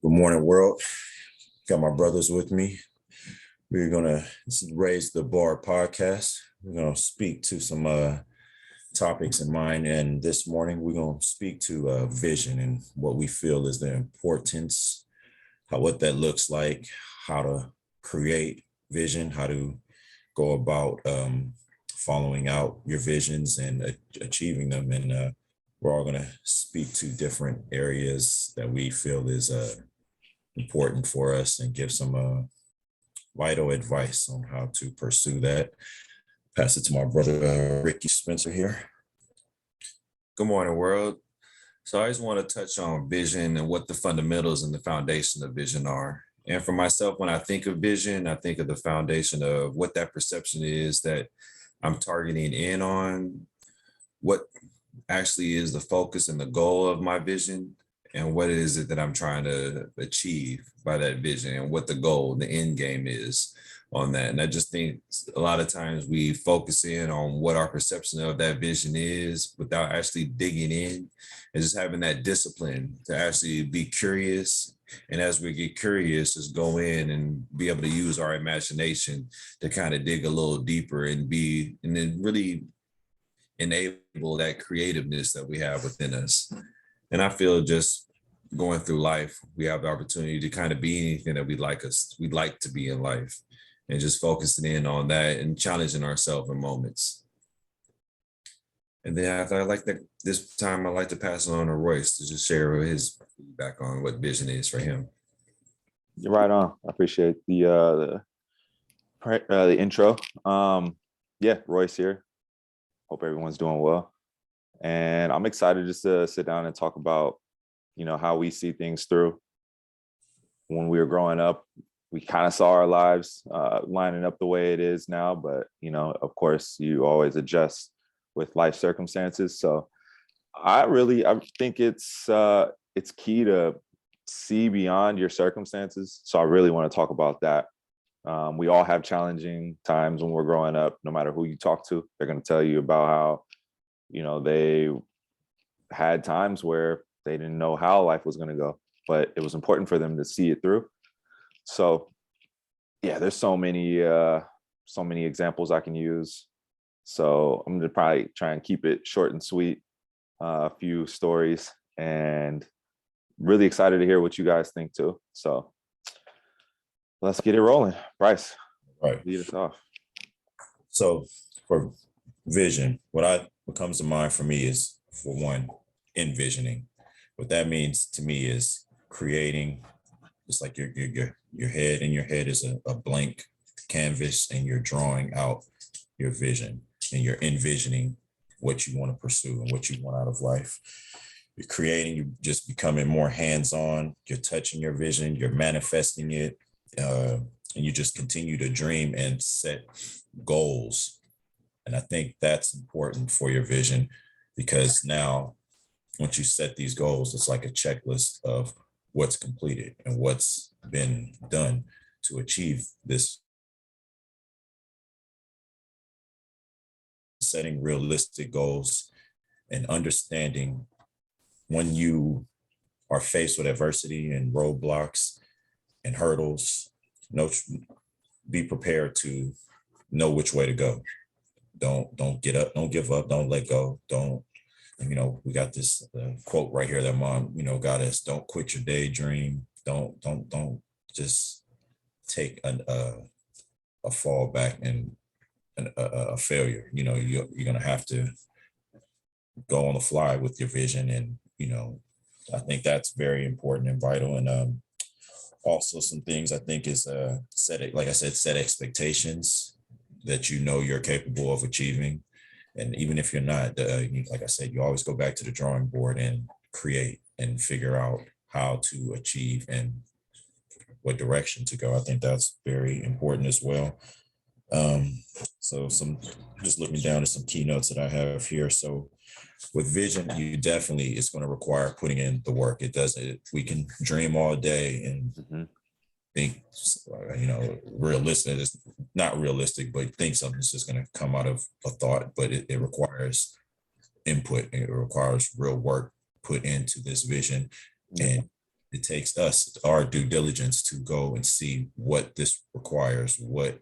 Good morning, world. Got my brothers with me. We're gonna raise the bar podcast. We're gonna speak to some topics in mind, and this morning we're gonna speak to vision and what we feel is the importance, what that looks like, how to create vision, how to go about following out your visions and achieving them. And we're all gonna speak to different areas that we feel is important for us and give some vital advice on how to pursue that. Pass it to my brother, Ricky Spencer here. Good morning, world. So I just want to touch on vision and what the fundamentals and the foundation of vision are. And for myself, when I think of vision, I think of the foundation of what that perception is that I'm targeting in on, what actually is the focus and the goal of my vision, and what is it that I'm trying to achieve by that vision, and what the goal, the end game is on that. And I just think a lot of times we focus in on what our perception of that vision is without actually digging in and just having that discipline to actually be curious. And as we get curious, just go in and be able to use our imagination to kind of dig a little deeper and then really enable that creativeness that we have within us. And I feel just going through life, we have the opportunity to kind of be anything that we'd like to be in life, and just focusing in on that and challenging ourselves in moments. And then I like that this time I'd like to pass it on to Royce to just share his feedback on what vision is for him. You're right on. I appreciate the intro. Yeah, Royce here. Hope everyone's doing well. And I'm excited just to sit down and talk about, how we see things through. When we were growing up, we kind of saw our lives lining up the way it is now, but, of course, you always adjust with life circumstances. So I think it's key to see beyond your circumstances. So I really want to talk about that. We all have challenging times when we're growing up. No matter who you talk to, they're going to tell you about how, they had times where they didn't know how life was going to go, but it was important for them to see it through. So yeah, there's so many examples I can use. So I'm going to probably try and keep it short and sweet, a few stories, and really excited to hear what you guys think too. So let's get it rolling. Bryce, Right. lead us off. So for vision, what comes to mind for me is, for one, envisioning. What that means to me is creating. It's like your head, in your head is a blank canvas, and you're drawing out your vision, and you're envisioning what you want to pursue and what you want out of life. You're creating, you're just becoming more hands-on. You're touching your vision, you're manifesting it, and you just continue to dream and set goals. And I think that's important for your vision, because now, once you set these goals, it's like a checklist of what's completed and what's been done to achieve this. Setting realistic goals and understanding when you are faced with adversity and roadblocks and hurdles, be prepared to know which way to go. Don't get up, don't give up, don't let go. We got this quote right here that mom, got us: don't quit your daydream. Don't just take a fall back and a failure. You're going to have to go on the fly with your vision. And, I think that's very important and vital. And also some things I think is set expectations that you're capable of achieving. And even if you're not, like I said, you always go back to the drawing board and create and figure out how to achieve and what direction to go. I think that's very important as well. So just looking down at some keynotes that I have here. So with vision, it's going to require putting in the work. We can dream all day and think, realistic. It's not realistic, but think something's just going to come out of a thought, but it requires input. It requires real work put into this vision. And it takes us our due diligence to go and see what this requires, what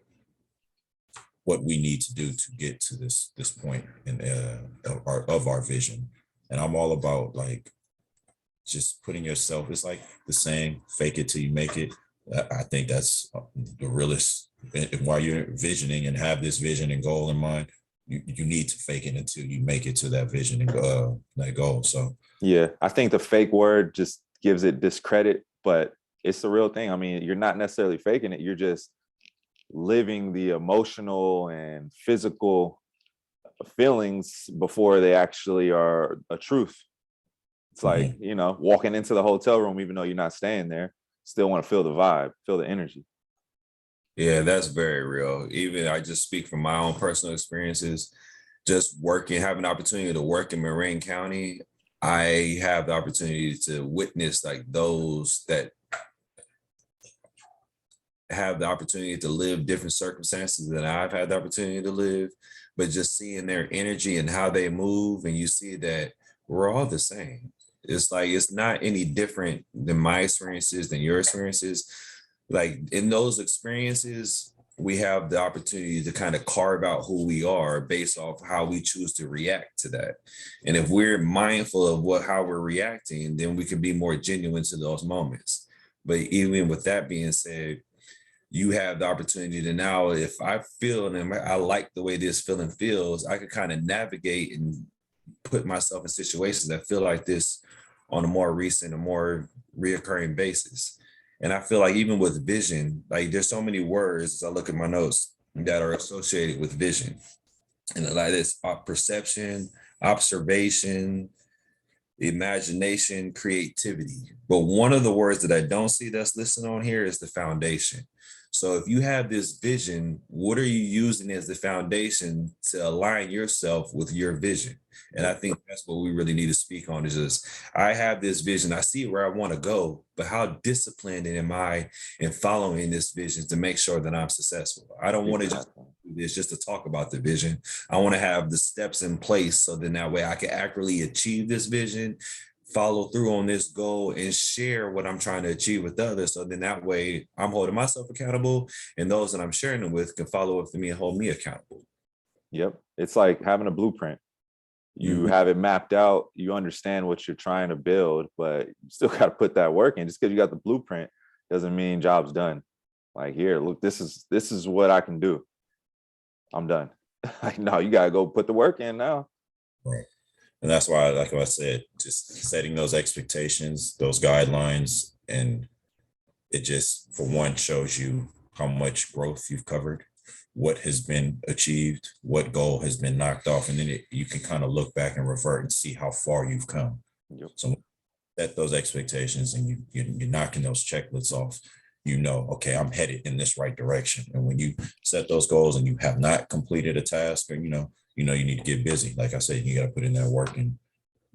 we need to do to get to this point in of our vision. And I'm all about like just putting yourself, it's like the saying, fake it till you make it. I think that's the realest. And while you're visioning and have this vision and goal in mind, you need to fake it until you make it to that vision and that goal. So Yeah, I think the fake word just gives it discredit, but it's the real thing. I mean, you're not necessarily faking it. You're just living the emotional and physical feelings before they actually are a truth. It's like, you know, walking into the hotel room, even though you're not staying there, still want to feel the vibe, feel the energy. Yeah, that's very real. Even I just speak from my own personal experiences, just working, having the opportunity to work in Marin County. I have the opportunity to witness like those that have the opportunity to live different circumstances than I've had the opportunity to live, but just seeing their energy and how they move, and you see that we're all the same. It's like it's not any different than my experiences, than your experiences. Like in those experiences, we have the opportunity to kind of carve out who we are based off how we choose to react to that. And if we're mindful of how we're reacting, then we can be more genuine to those moments. But even with that being said, you have the opportunity to now, if I feel and I like the way this feeling feels, I could kind of navigate and put myself in situations that feel like this on a more recent, a more reoccurring basis. And I feel like even with vision, like there's so many words as I look at my notes that are associated with vision. And like this perception, observation, imagination, creativity. But one of the words that I don't see that's listed on here is the foundation. So if you have this vision, what are you using as the foundation to align yourself with your vision? And I think that's what we really need to speak on is just, I have this vision, I see where I want to go, but how disciplined am I in following this vision to make sure that I'm successful? I don't want to just do this just to talk about the vision. I want to have the steps in place so then that way I can accurately achieve this vision, follow through on this goal, and share what I'm trying to achieve with others. So then that way I'm holding myself accountable, and those that I'm sharing it with can follow up for me and hold me accountable. Yep. It's like having a blueprint. You have it mapped out, you understand what you're trying to build, but you still got to put that work in. Just because you got the blueprint doesn't mean job's done. Like, here, look, this is what I can do. I'm done. Like, no, you got to go put the work in now. Right. And that's why, like I said, just setting those expectations, those guidelines, and it just, for one, shows you how much growth you've covered, what has been achieved, what goal has been knocked off, and then you can kind of look back and revert and see how far you've come. Yep. So set those expectations and you're knocking those checklists off, you know, okay, I'm headed in this right direction. And when you set those goals and you have not completed a task, or you know you need to get busy. Like I said, you got to put in that work and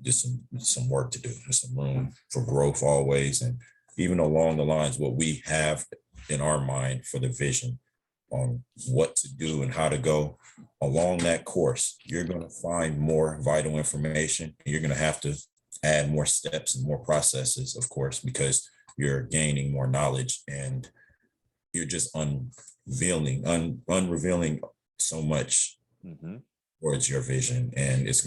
just some work to do. There's some room for growth always. And even along the lines, what we have in our mind for the vision on what to do and how to go along that course, you're going to find more vital information. You're going to have to add more steps and more processes, of course, because you're gaining more knowledge and you're just unrevealing so much towards your vision. And it's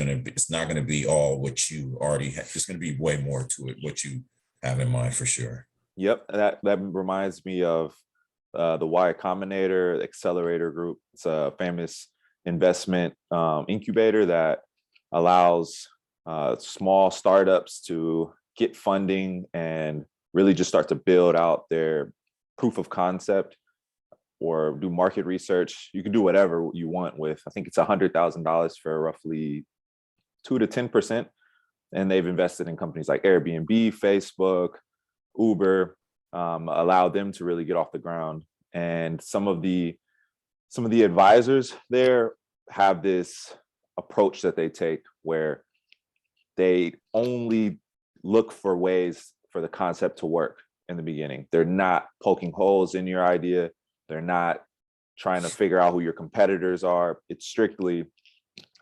not going to be all what you already have. There's going to be way more to it, what you have in mind for sure. Yep. That reminds me of the Y Combinator Accelerator Group. It's a famous investment incubator that allows small startups to get funding and really just start to build out their proof of concept or do market research. You can do whatever you want with, I think it's $100,000 for roughly 2 to 10%. And they've invested in companies like Airbnb, Facebook, Uber, allow them to really get off the ground. And some of the advisors there have this approach that they take where they only look for ways for the concept to work in the beginning. They're not poking holes in your idea. They're not trying to figure out who your competitors are. It's strictly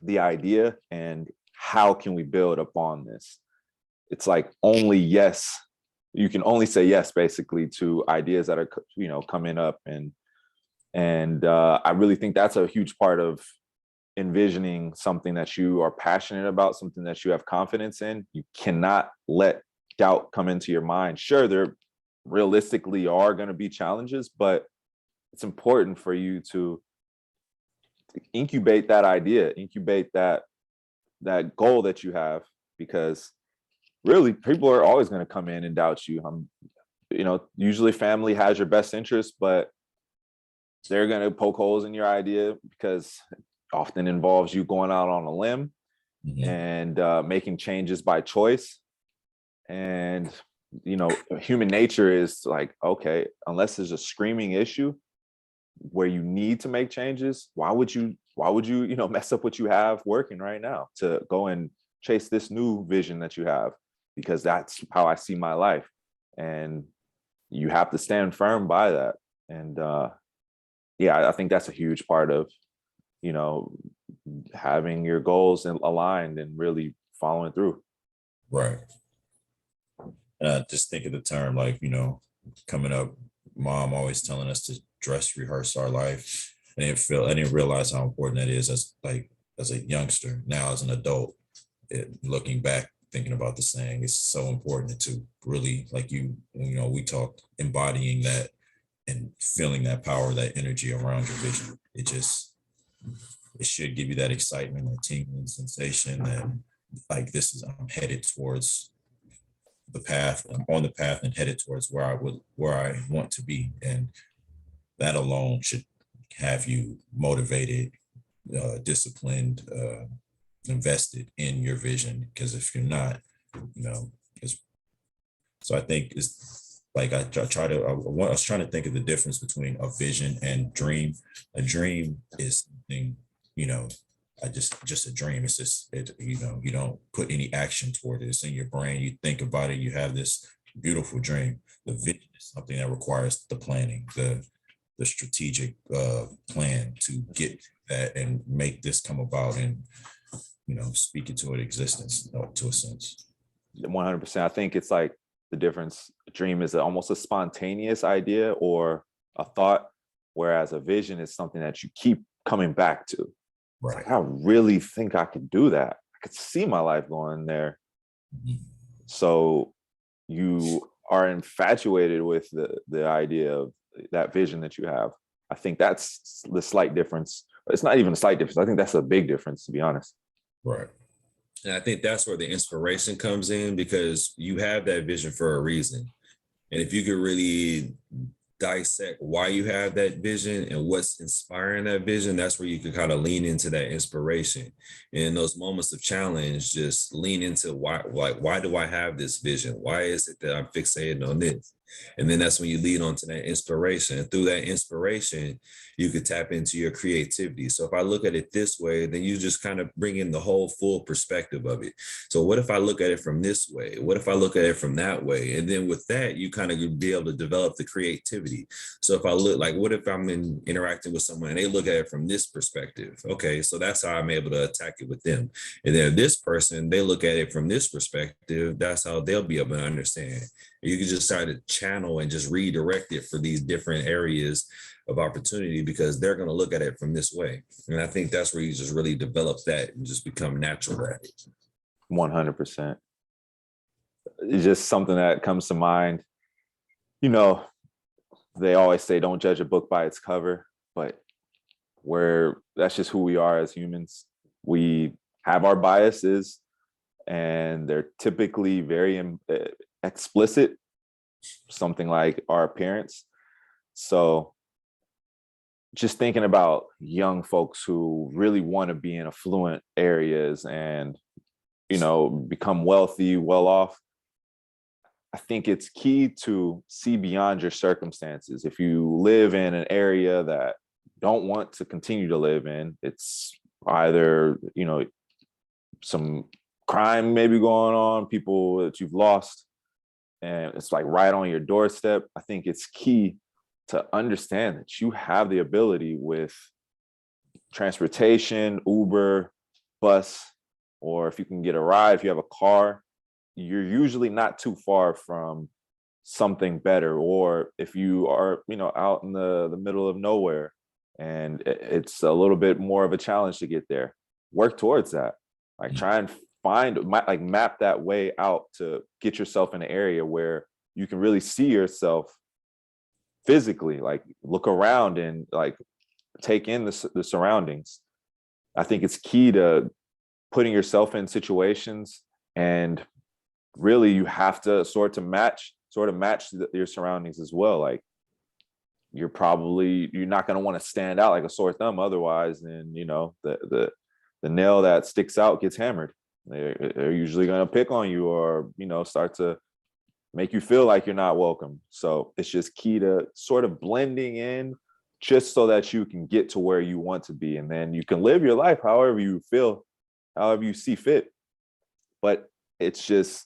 the idea and how can we build upon this? It's like only yes you can only say yes basically to ideas that are, coming up. And I really think that's a huge part of envisioning something that you are passionate about, something that you have confidence in. You cannot let doubt come into your mind. Sure, there realistically are going to be challenges, but it's important for you to incubate that idea, incubate that goal that you have, because really people are always going to come in and doubt you. Usually family has your best interest, but they're going to poke holes in your idea because it often involves you going out on a limb and making changes by choice. And, human nature is like, okay, unless there's a screaming issue where you need to make changes, why would you, mess up what you have working right now to go and chase this new vision that you have? Because that's how I see my life. And you have to stand firm by that. And I think that's a huge part of, having your goals aligned and really following through. Right. And I just think of the term, like, coming up, mom always telling us to dress rehearse our life. I didn't realize how important that is as a youngster. Now as an adult, looking back, thinking about the saying, it's so important to really, like we talked, embodying that and feeling that power, that energy around your vision. It should give you that excitement, that tingling sensation that like I'm headed towards the path. I'm on the path and headed towards where I want to be. And that alone should have you motivated, disciplined, invested in your vision. Because if you're not, so I think it's like I was trying to think of the difference between a vision and dream. A dream is something, just a dream. It's just you don't put any action toward it. It's in your brain. You think about it. You have this beautiful dream. The vision is something that requires the planning, the strategic plan to get that and make this come about and speak it to an existence, to a sense. 100%. I think it's like the difference. A dream is almost a spontaneous idea or a thought, whereas a vision is something that you keep coming back to. Right. Like, I really think I could do that. I could see my life going there. So you are infatuated with the idea of that vision that you have. I think that's the slight difference. It's not even a slight difference. I think that's a big difference, to be honest. Right. And I think that's where the inspiration comes in, because you have that vision for a reason. And if you could really dissect why you have that vision and what's inspiring that vision, that's where you could kind of lean into that inspiration. And in those moments of challenge, just lean into why do I have this vision? Why is it that I'm fixated on this? And then that's when you lead on to that inspiration. And through that inspiration, you could tap into your creativity. So if I look at it this way, then you just kind of bring in the whole full perspective of it. So what if I look at it from this way? What if I look at it from that way? And then with that, you kind of be able to develop the creativity. So if I look like, what if I'm interacting with someone and they look at it from this perspective? Okay, so that's how I'm able to attack it with them. And then this person, they look at it from this perspective. That's how they'll be able to understand. You can just start to channel and just redirect it for these different areas of opportunity, because they're going to look at it from this way. And I think that's where you just really develop that and just become natural at it. 100%. It's just something that comes to mind. They always say don't judge a book by its cover, but that's just who we are as humans. We have our biases, and they're typically very explicit, something like our appearance. So just thinking about young folks who really want to be in affluent areas and, become wealthy, well off, I think it's key to see beyond your circumstances. If you live in an area that you don't want to continue to live in, it's either, some crime maybe going on, people that you've lost, and it's like right on your doorstep. I think it's key to understand that you have the ability with transportation, Uber, bus, or if you can get a ride, if you have a car, you're usually not too far from something better, or if you are, out in the middle of nowhere and it's a little bit more of a challenge to get there, work towards that. Like try and map that way out to get yourself in an area where you can really see yourself physically, like look around and like take in the surroundings. I think it's key to putting yourself in situations, and really you have to sort of match your surroundings as well. Like you're not going to want to stand out like a sore thumb, otherwise then the nail that sticks out gets hammered. They're usually going to pick on you, or start to make you feel like you're not welcome. So it's just key to sort of blending in, just so that you can get to where you want to be, and then you can live your life however you feel, however you see fit. But it's just,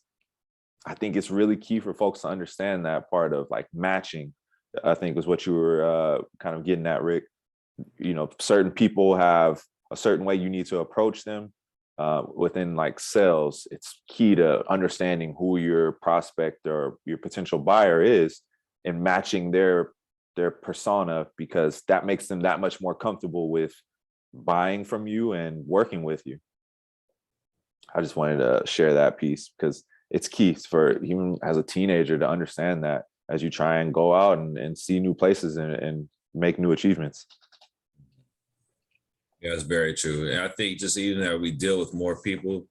I think it's really key for folks to understand that part of like matching, I think is what you were kind of getting at, Rick. Certain people have a certain way you need to approach them. Within like sales, it's key to understanding who your prospect or your potential buyer is and matching their persona, because that makes them that much more comfortable with buying from you and working with you. I just wanted to share that piece because it's key for even as a teenager to understand that as you try and go out and see new places and make new achievements. Yeah, it's very true. And I think just even that we deal with more people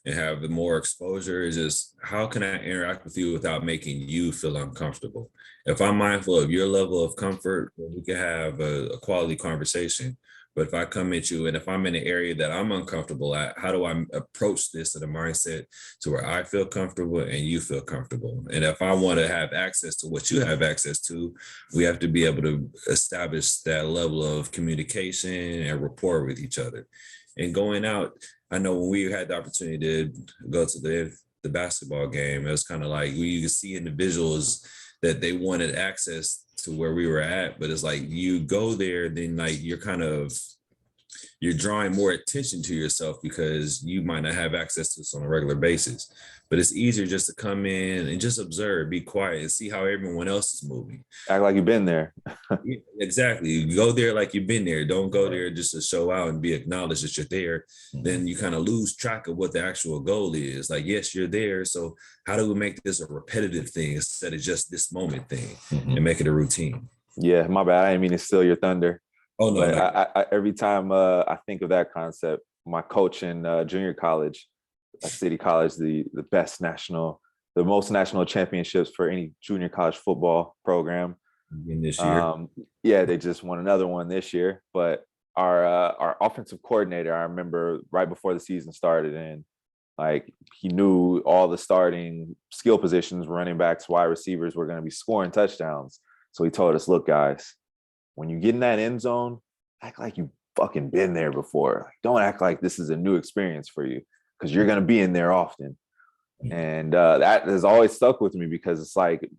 and have more exposure, is just how can I interact with you without making you feel uncomfortable? If I'm mindful of your level of comfort, we can have a quality conversation. But if I come at you and if I'm in an area that I'm uncomfortable at, how do I approach this in a mindset to where I feel comfortable and you feel comfortable? And if I want to have access to what you have access to, we have to be able to establish that level of communication and rapport with each other. And going out, I know when we had the opportunity to go to the basketball game, it was kind of like you could see individuals that they wanted access to where we were at, but it's like you go there, then like you're drawing more attention to yourself because you might not have access to this on a regular basis. But it's easier just to come in and just observe, be quiet, and see how everyone else is moving. Act like you've been there. Yeah, exactly. You go there like you've been there. Don't go there just to show out and be acknowledged that you're there. Then you kind of lose track of what the actual goal is. Like, yes, you're there. So how do we make this a repetitive thing instead of just this moment thing and make it a routine? Yeah, my bad. I didn't mean to steal your thunder. Oh, no. But I every time I think of that concept, my coach in junior college, City College, the most national championships for any junior college football program. This year. Yeah, they just won another one this year. But our offensive coordinator, I remember right before the season started, and like he knew all the starting skill positions, running backs, wide receivers, were going to be scoring touchdowns. So he told us, look, guys, when you get in that end zone, act like you've fucking been there before. Like, don't act like this is a new experience for you, because you're going to be in there often. And that has always stuck with me, because it's like,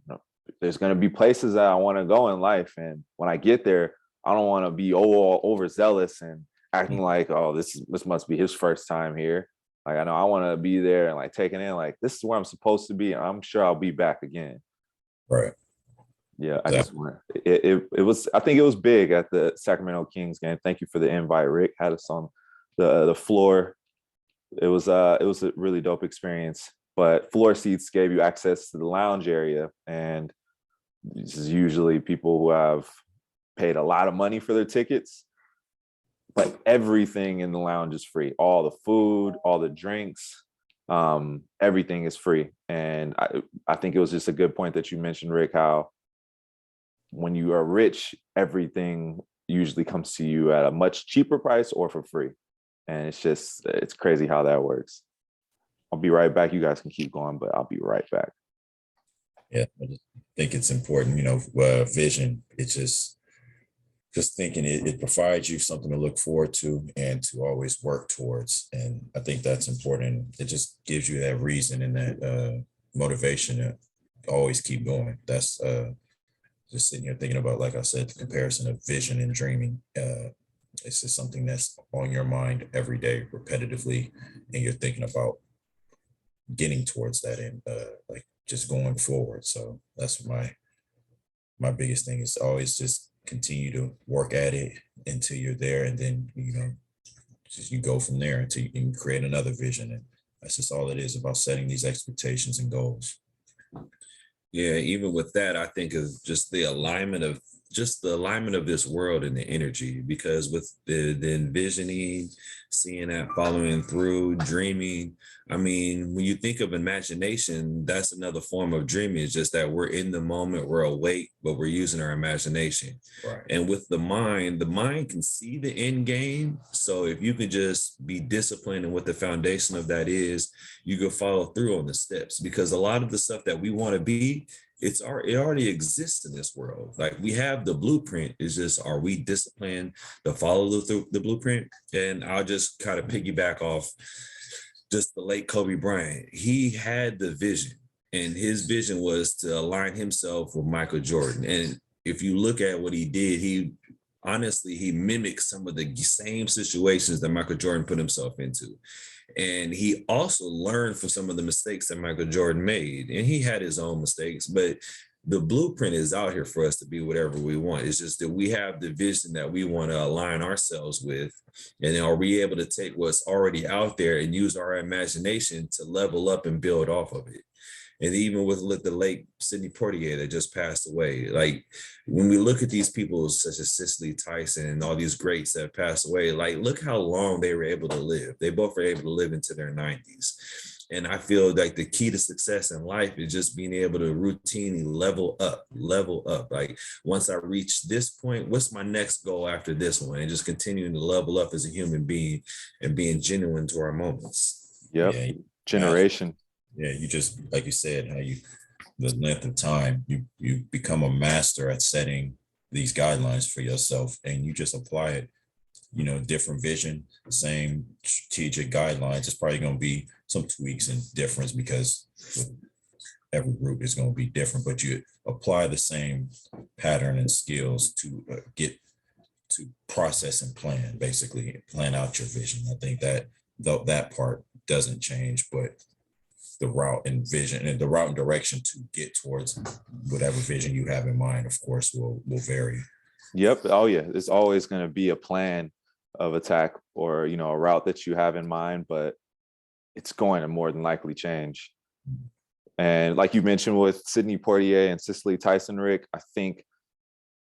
there's going to be places that I want to go in life. And when I get there, I don't want to be all overzealous and acting like, oh, this must be his first time here. Like, I know I want to be there and like taking in, like, this is where I'm supposed to be. And I'm sure I'll be back again. Right. Yeah, I just want it was, I think it was big at the Sacramento Kings game. Thank you for the invite, Rick. Had us on the floor. It was a really dope experience. But floor seats gave you access to the lounge area, and this is usually people who have paid a lot of money for their tickets. But everything in the lounge is free. All the food, all the drinks, everything is free. And I think it was just a good point that you mentioned, Rick, how when you are rich, everything usually comes to you at a much cheaper price or for free. And it's crazy how that works. I'll be right back. You guys can keep going, but I'll be right back. Yeah, I just think it's important, vision. It's just thinking it provides you something to look forward to and to always work towards. And I think that's important. It just gives you that reason and that motivation to always keep going. That's just sitting here thinking about, like I said, the comparison of vision and dreaming. It's just something that's on your mind every day, repetitively, and you're thinking about getting towards that end, like just going forward. So that's my biggest thing is always just continue to work at it until you're there, and then just you go from there until you can create another vision. And that's just all it is, about setting these expectations and goals. Yeah, even with that, I think of just the alignment of this world and the energy, because with the envisioning, seeing that, following through, dreaming. I mean, when you think of imagination, that's another form of dreaming. It's just that we're in the moment, we're awake, but we're using our imagination. Right. And with the mind can see the end game. So if you can just be disciplined, and what the foundation of that is, you can follow through on the steps, because a lot of the stuff that we want to be, it already exists in this world. Like, we have the blueprint. It's just, are we disciplined to follow the blueprint? And I'll just kind of piggyback off just the late Kobe Bryant. He had the vision, and his vision was to align himself with Michael Jordan. And if you look at what he did, he mimicked some of the same situations that Michael Jordan put himself into. And he also learned from some of the mistakes that Michael Jordan made. And he had his own mistakes, but the blueprint is out here for us to be whatever we want. It's just that we have the vision that we want to align ourselves with. And then are we able to take what's already out there and use our imagination to level up and build off of it? And even with the late Sidney Poitier that just passed away, like, when we look at these people such as Cicely Tyson and all these greats that have passed away, like, look how long they were able to live. They both were able to live into their 90s. And I feel like the key to success in life is just being able to routinely level up. Like, once I reach this point, what's my next goal after this one? And just continuing to level up as a human being and being genuine to our moments. Yep. Yeah, Generation. Yeah, you just, like you said, how the length of time, you become a master at setting these guidelines for yourself, and you just apply it. Different vision, same strategic guidelines. It's probably going to be some tweaks and difference, because every group is going to be different, but you apply the same pattern and skills to get to process and basically plan out your vision. I think that that part doesn't change, but the route and vision and the route and direction to get towards whatever vision you have in mind, of course, will vary. Yep. Oh yeah. It's always going to be a plan of attack, or, a route that you have in mind, but it's going to more than likely change. And like you mentioned with Sidney Poitier and Cicely Tyson, Rick, I think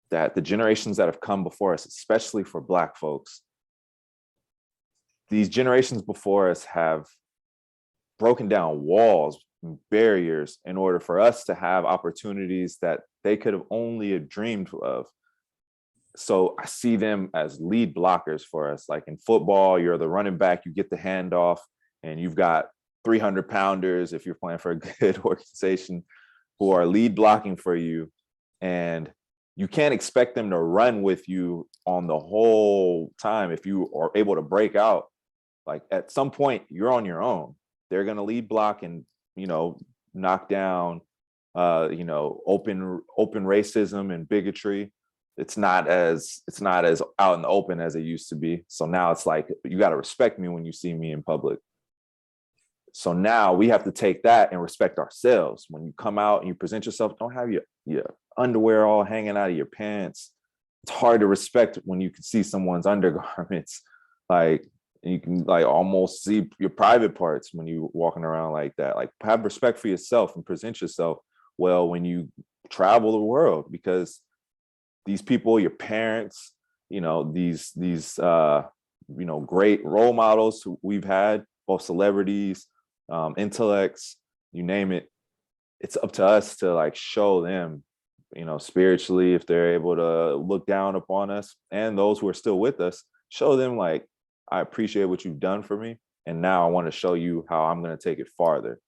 that the generations that have come before us, especially for Black folks, these generations before us have broken down walls and barriers in order for us to have opportunities that they could have only dreamed of. So I see them as lead blockers for us. Like in football, you're the running back, you get the handoff, and you've got 300 pounders, if you're playing for a good organization, who are lead blocking for you. And you can't expect them to run with you on the whole time. If you are able to break out, like at some point you're on your own. They're going to lead block and, knock down, open racism and bigotry. It's not as out in the open as it used to be. So now it's like, you got to respect me when you see me in public. So now we have to take that and respect ourselves. When you come out and you present yourself, don't have your underwear all hanging out of your pants. It's hard to respect when you can see someone's undergarments. Like, you can almost see your private parts when you walking around like that. Like, have respect for yourself and present yourself well when you travel the world, because these people, your parents, these great role models who we've had, both celebrities, intellects, you name it. It's up to us to show them, spiritually, if they're able to look down upon us, and those who are still with us, show them I appreciate what you've done for me, and now I want to show you how I'm going to take it farther.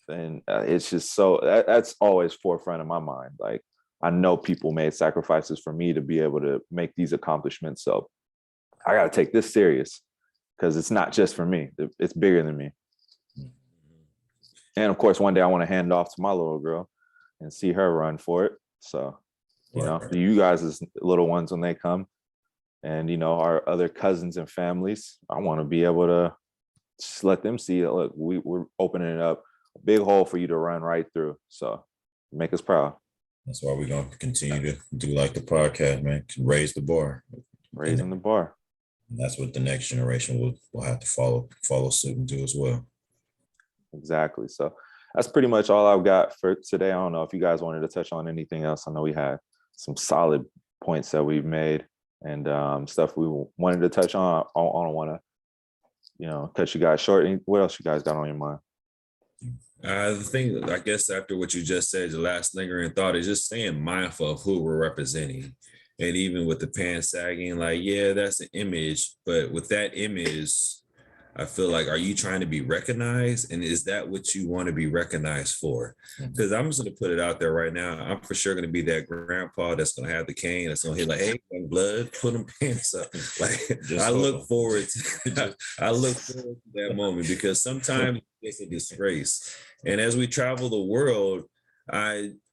And it's just that's always forefront of my mind. Like, I know people made sacrifices for me to be able to make these accomplishments. So I got to take this serious, because it's not just for me. It's bigger than me. And of course, one day I want to hand off to my little girl and see her run for it. So, you guys as little ones, when they come, and, our other cousins and families, I want to be able to just let them see that, look, we're opening it up. a big hole for you to run right through. So make us proud. That's why we're going to continue to do like the podcast, man, raise the bar. Raising the bar. And that's what the next generation will have to follow suit and do as well. Exactly. So that's pretty much all I've got for today. I don't know if you guys wanted to touch on anything else. I know we had some solid points that we've made and stuff we wanted to touch on. I don't want to, cut you guys short. What else you guys got on your mind? The thing, I guess, after what you just said, the last lingering thought is just staying mindful of who we're representing. And even with the pants sagging, like, yeah, that's an image. But with that image, I feel like, are you trying to be recognized? And is that what you want to be recognized for? Because I'm just going to put it out there right now. I'm for sure going to be that grandpa that's going to have the cane, that's going to hit like, hey, blood, put them pants up. Like, I look forward to that moment, because sometimes it's a disgrace. And as we travel the world,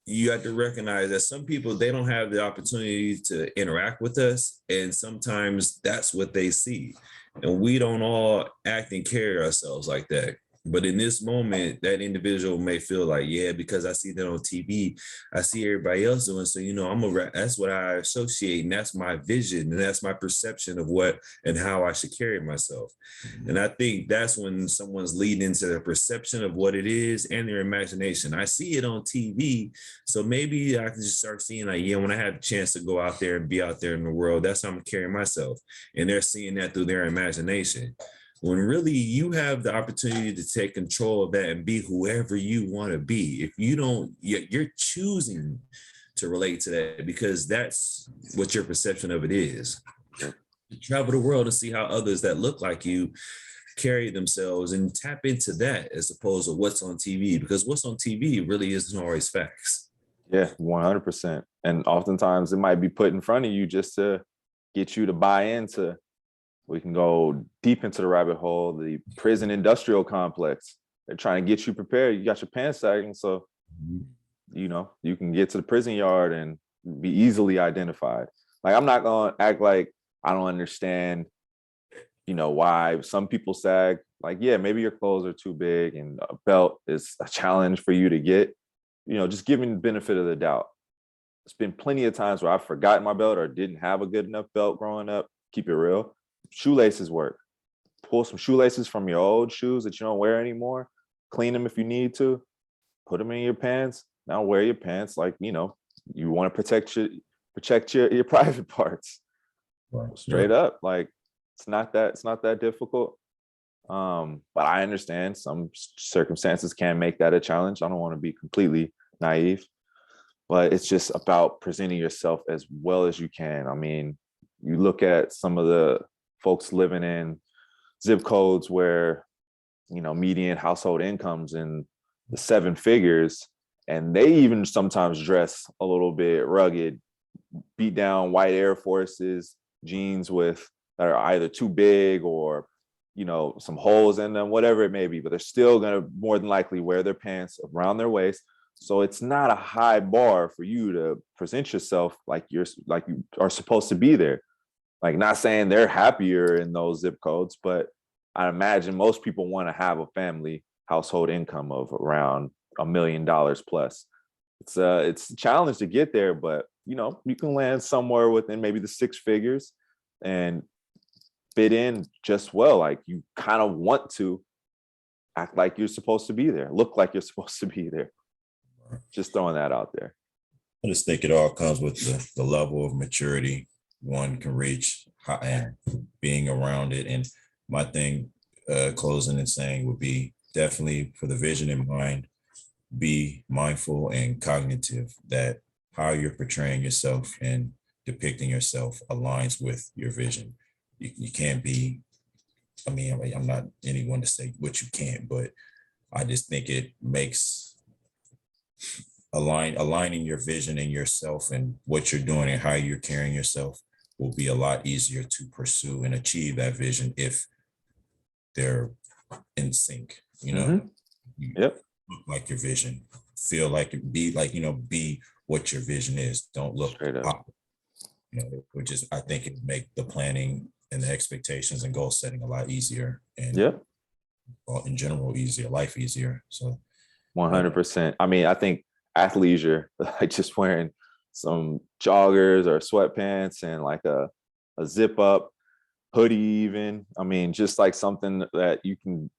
you have to recognize that some people, they don't have the opportunity to interact with us. And sometimes that's what they see. And we don't all act and carry ourselves like that. But in this moment, that individual may feel like, yeah, because I see that on TV, I see everybody else doing. So, that's what I associate. And that's my vision. And that's my perception of what and how I should carry myself. And I think that's when someone's leading into their perception of what it is and their imagination. I see it on TV. So maybe I can just start seeing like, yeah, when I have a chance to go out there and be out there in the world, that's how I'm carrying myself. And they're seeing that through their imagination. When really you have the opportunity to take control of that and be whoever you want to be. If you don't, you're choosing to relate to that because that's what your perception of it is. You travel the world and see how others that look like you carry themselves and tap into that as opposed to what's on TV, because what's on TV really isn't always facts. Yeah, 100%. And oftentimes it might be put in front of you just to get you to buy into. We can go deep into the rabbit hole, the prison industrial complex. They're trying to get you prepared. You got your pants sagging, so you can get to the prison yard and be easily identified. Like, I'm not gonna act like I don't understand, why some people sag. Like, yeah, maybe your clothes are too big and a belt is a challenge for you to get. Just giving the benefit of the doubt. It's been plenty of times where I've forgotten my belt or didn't have a good enough belt growing up. Keep it real. Shoelaces work. Pull some shoelaces from your old shoes that you don't wear anymore. Clean them if you need to. Put them in your pants. Now wear your pants like, you want to protect your private parts. Right. Straight up. Like, it's not that difficult. But I understand some circumstances can make that a challenge. I don't want to be completely naive, but it's just about presenting yourself as well as you can. I mean, you look at some of the folks living in zip codes where, median household incomes in the 7 figures, and they even sometimes dress a little bit rugged, beat down white Air Forces, jeans that are either too big or, some holes in them, whatever it may be, but they're still going to more than likely wear their pants around their waist. So it's not a high bar for you to present yourself like you are supposed to be there. Like, not saying they're happier in those zip codes, but I imagine most people want to have a family household income of around $1 million plus. It's a challenge to get there, but you can land somewhere within maybe the 6 figures and fit in just well. Like, you kind of want to act like you're supposed to be there, look like you're supposed to be there. Just throwing that out there. I just think it all comes with the level of maturity one can reach and being around it. And my thing, closing and saying, would be definitely for the vision in mind, be mindful and cognitive that how you're portraying yourself and depicting yourself aligns with your vision. You can't be, I'm not anyone to say what you can't, but I just think it makes aligning your vision and yourself and what you're doing and how you're carrying yourself will be a lot easier to pursue and achieve that vision if they're in sync. Yep. Look like your vision, feel like it, be what your vision is. Don't look pop, which is, I think it make the planning and the expectations and goal setting a lot easier and in general easier, life easier. So 100%. I mean, I think athleisure, like just wearing some joggers or sweatpants and like a zip up hoodie even. I mean, just like something that you can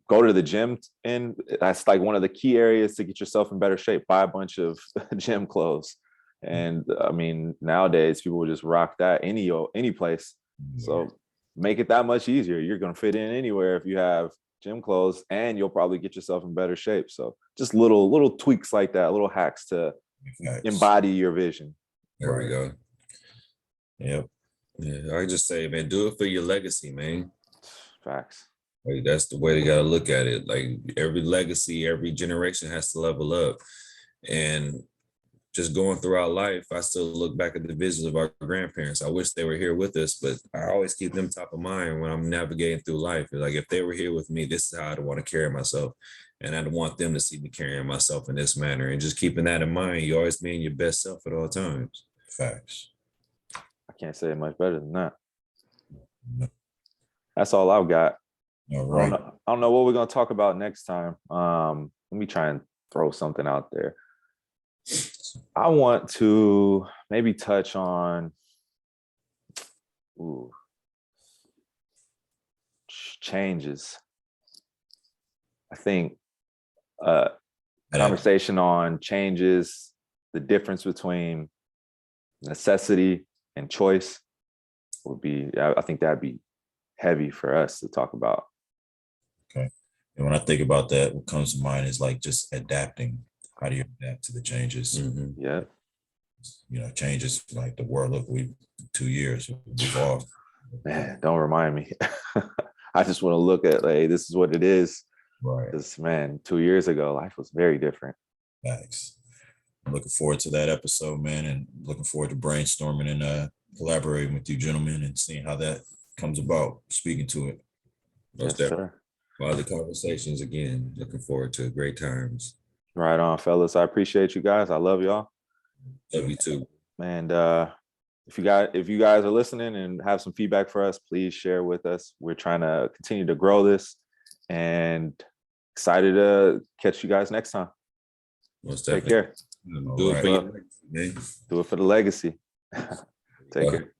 go to the gym in. That's like one of the key areas to get yourself in better shape. Buy a bunch of gym clothes. And I mean, nowadays people will just rock that any place. So make it that much easier. You're gonna fit in anywhere if you have gym clothes, and you'll probably get yourself in better shape. So just little tweaks like that, little hacks to embody your vision. There we go. Yep. Yeah, I just say, man, do it for your legacy, man. Facts. Like, that's the way they got to look at it. Like every legacy, every generation has to level up. And just going throughout life, I still look back at the visions of our grandparents. I wish they were here with us, but I always keep them top of mind when I'm navigating through life. Like if they were here with me, this is how I'd want to carry myself. And I'd want them to see me carrying myself in this manner. And just keeping that in mind, you always being your best self at all times. Facts. I can't say it much better than that. That's all I've got. All right. I don't know what we're gonna talk about next time. Let me try and throw something out there. I want to maybe touch on changes. I think conversation on changes, the difference between necessity and choice would be, I think that'd be heavy for us to talk about. Okay. And when I think about that, what comes to mind is like just adapting. How do you adapt to the changes? Mhm. Yeah. You know, changes like the world of 2 years we've all. Man, don't remind me. I just want to look at like, this is what it is. Right. Because man, 2 years ago, life was very different. Thanks. I'm looking forward to that episode, man, and looking forward to brainstorming and collaborating with you gentlemen and seeing how that comes about, speaking to it. Yes, sir. While the conversations again, looking forward to great times. Right on, fellas. I appreciate you guys. I love y'all. Love you too. And if you guys are listening and have some feedback for us, please share with us. We're trying to continue to grow this, and excited to catch you guys next time. Most Take definitely. care. Do it for your legacy, man. Do it for the legacy. Take care.